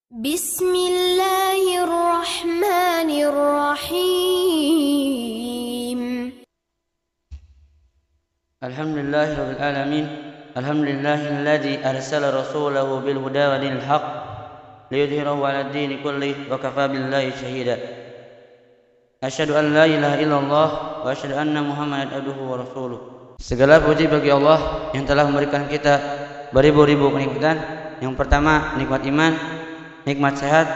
Bismillahirrahmanirrahim. Alhamdulillahirabbil alamin. Alhamdulillahilladzi arsala rasulahu bil huda wa dinil haqq liyudhhirahu 'alad dini kullih wa kafaa billahi shahida. Asyhadu an la ilaha illallah wa asyhadu anna Muhammadan abduhu wa rasuluh. Segala puji bagi Allah yang telah memberikan kita beribu-ribu kenikmatan. Yang pertama, nikmat iman, nikmat sehat.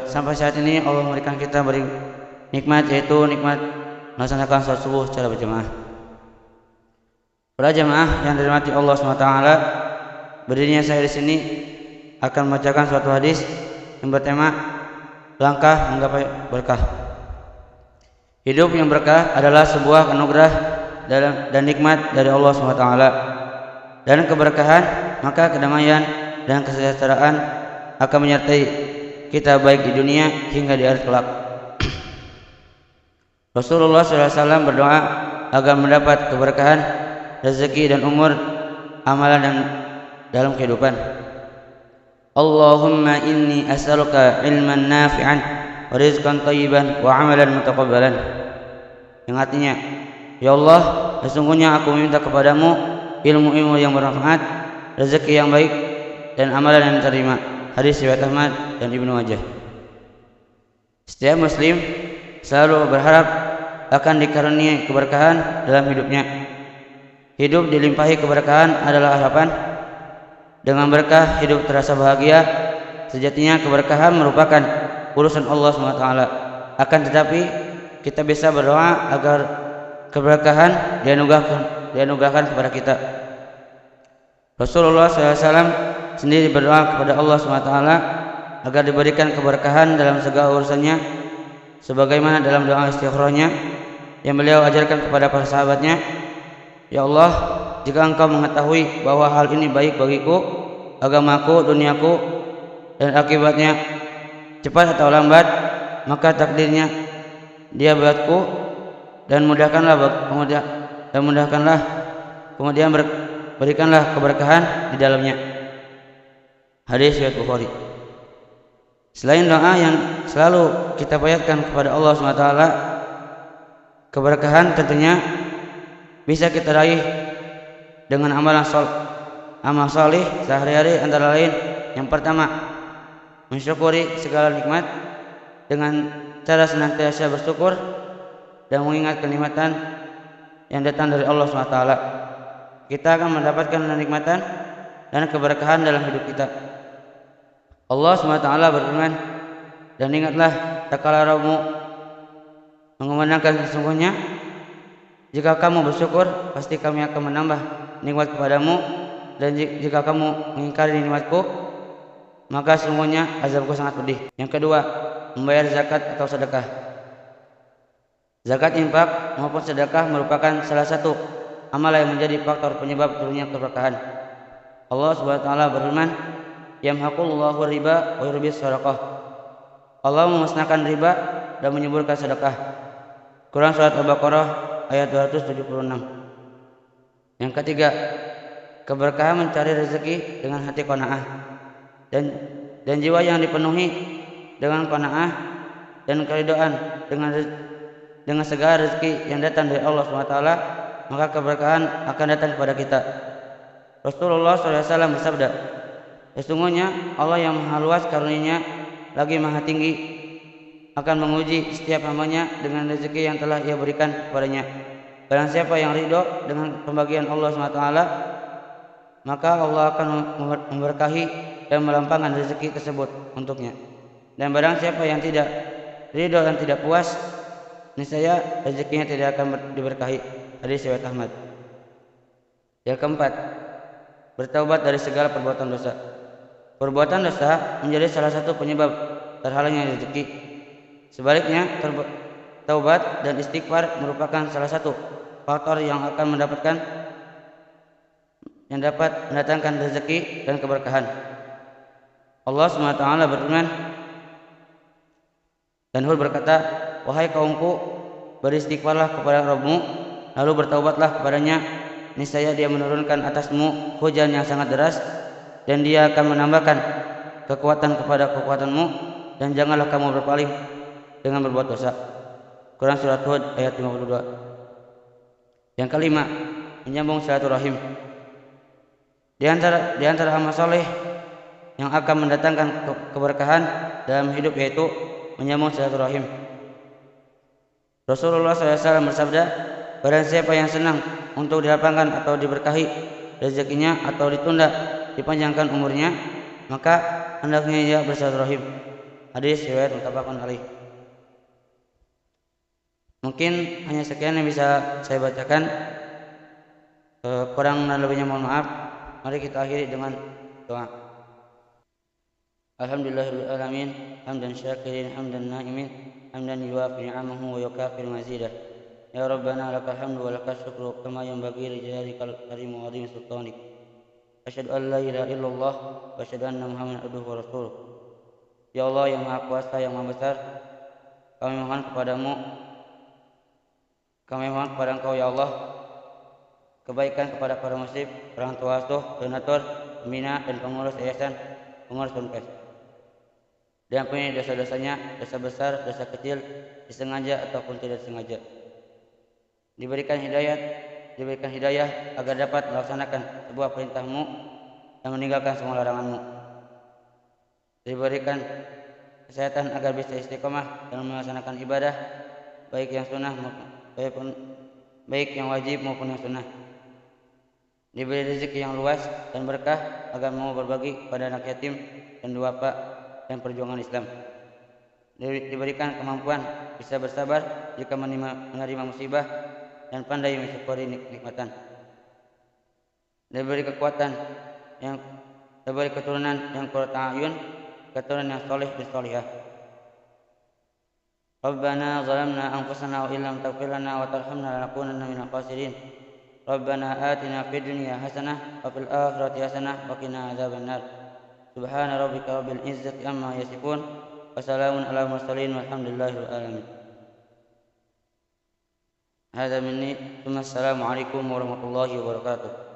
Sampai saat ini Allah memberikan kita nikmat, yaitu nikmat melaksanakan salat subuh secara berjamaah. Para jamaah yang dirahmati Allah SWT, berdirinya saya di sini akan membacakan suatu hadis yang bertema langkah menggapai berkah. Hidup yang berkah adalah sebuah anugerah dan nikmat dari Allah SWT. Dan keberkahan, maka kedamaian dan kesejahteraan akan menyertai kita baik di dunia hingga di akhirat kelak. Rasulullah SAW berdoa agar mendapat keberkahan, rezeki dan umur, amalan dan dalam kehidupan. Allahumma inni as'aluka ilman nafi'an wa rizqan thayyiban wa amalan mutaqabbalan. Yang artinya, ya Allah, sesungguhnya aku meminta kepadamu ilmu-ilmu yang bermanfaat, rezeki yang baik dan amalan yang diterima. Hadis riwayat Ahmad dan Ibnu Majah. Setiap muslim selalu berharap akan dikaruniai keberkahan dalam hidupnya. Hidup dilimpahi keberkahan adalah harapan. Dengan berkah hidup terasa bahagia. Sejatinya keberkahan merupakan urusan Allah SWT. Akan tetapi kita bisa berdoa agar keberkahan dianugerahkan kepada kita. Rasulullah SAW sendiri berdoa kepada Allah SWT agar diberikan keberkahan dalam segala urusannya, sebagaimana dalam doa istikharahnya yang beliau ajarkan kepada para sahabatnya. Ya Allah, jika engkau mengetahui bahwa hal ini baik bagiku, agamaku, duniaku, dan akibatnya cepat atau lambat, maka takdirnya dia buatku, dan kemudian berikanlah keberkahan di dalamnya. Hadis riwayat Bukhari. Selain doa yang selalu kita panjatkan kepada Allah SWT, keberkahan tentunya bisa kita raih dengan amal salih sehari-hari, antara lain yang pertama, mensyukuri segala nikmat dengan cara senantiasa bersyukur dan mengingat kenikmatan yang datang dari Allah SWT. Kita akan mendapatkan kenikmatan dan keberkahan dalam hidup kita. Allah SWT berfirman, dan ingatlah tatkala Rabbmu mengumandangkan, sesungguhnya jika kamu bersyukur, pasti kami akan menambah nikmat kepadamu, dan jika kamu mengingkari nikmatku, maka sesungguhnya azabku sangat pedih. Yang kedua, membayar zakat atau sedekah. Zakat, infak maupun sedekah merupakan salah satu amal yang menjadi faktor penyebab turunnya keberkahan. Allah SWT berfirman, yamhaqullahu riba wa yurbis shadaqah. Allah memusnahkan riba dan menyuburkan sedekah. Quran surat Al-Baqarah ayat 276. Yang ketiga, keberkahan mencari rezeki dengan hati qanaah dan jiwa yang dipenuhi dengan qanaah dan keridhaan dengan segala rezeki yang datang dari Allah SWT, maka keberkahan akan datang kepada kita. Rasulullah SAW bersabda, sesungguhnya Allah yang maha luas karunia-Nya lagi maha tinggi akan menguji setiap hambanya dengan rezeki yang telah Ia berikan kepadanya. Barang siapa yang ridho dengan pembagian Allah SWT, maka Allah akan memberkahi dan melampangkan rezeki tersebut untuknya. Dan barang siapa yang tidak ridho dan tidak puas, niscaya rezekinya tidak akan diberkahi. Hadis riwayat Ahmad. Yang keempat, bertaubat dari segala perbuatan dosa. Perbuatan dosa menjadi salah satu penyebab terhalangnya rezeki. Sebaliknya, taubat dan istighfar merupakan salah satu faktor yang dapat mendatangkan rezeki dan keberkahan. Allah SWT berfirman, dan Hud berkata, wahai kaumku, beristighfarlah kepada Rabbmu, lalu bertaubatlah kepadanya, niscaya Dia menurunkan atasmu hujan yang sangat deras, dan Dia akan menambahkan kekuatan kepada kekuatanmu, dan janganlah kamu berpaling dengan berbuat dosa. Quran Surat Hud ayat 52. Yang kelima, menyambung silaturahim. Di antara amal soleh yang akan mendatangkan keberkahan dalam hidup yaitu menyambung silaturahim. Rasulullah SAW bersabda, barang siapa yang senang untuk dilapangkan atau diberkahi rezekinya atau ditunda dipanjangkan umurnya, maka hendaknya ia bersilaturahim. Hadis riwayat muttafaqun alaih. Mungkin hanya sekian yang bisa saya bacakan. Kurang dan lebihnya mohon maaf. Mari kita akhiri dengan doa. Alhamdulillahirabbil alamin, hamdan syakirin, hamdan na'imin, hamdan yuwafi ni'amahu wa yukafiru mazidah. Ya Rabbana lakal hamdu wa lakal syukru kama yanbaghi li jalalika al-karim wa 'azimi sultanik. Asyhadu an la ilaha illallah wa asyhadu anna Muhammadan abduhu wa rasuluh. Ya Allah yang Maha Kuasa, yang Maha Besar, kami mohon kepada Engkau ya Allah kebaikan kepada para muslim, orang tua asuh, donatur, pembina dan pengurus yayasan, pengurus ponpes. Diampuni dosa-dosanya, dosa besar, dosa kecil, disengaja ataupun tidak disengaja. Diberikan hidayah agar dapat melaksanakan sebuah perintah-Mu dan meninggalkan semua larangan-Mu. Diberikan kesehatan agar bisa istiqomah dalam melaksanakan ibadah, baik yang wajib maupun yang sunnah. Diberi rezeki yang luas dan berkah agar mau berbagi kepada anak yatim dan duafa dan perjuangan Islam. Diberikan kemampuan bisa bersabar jika menerima musibah dan pandai mensyukuri nikmatan. Diberi keturunan yang qurrata a'yun, keturunan yang soleh dan solihah. Rabbana zalamna anfusana wa illam taghfir lana wa tarhamna lanakunanna minal khasirin. Rabbana atina fid dunya hasanah wa fil akhirati hasanah wa qina adzabannar. Subhana rabbika rabbil izzati amma yasifun wa salamun alal mursalin walhamdulillahirabbil alamin. Hadza minni. Assalamualaikum warahmatullahi wabarakatuh.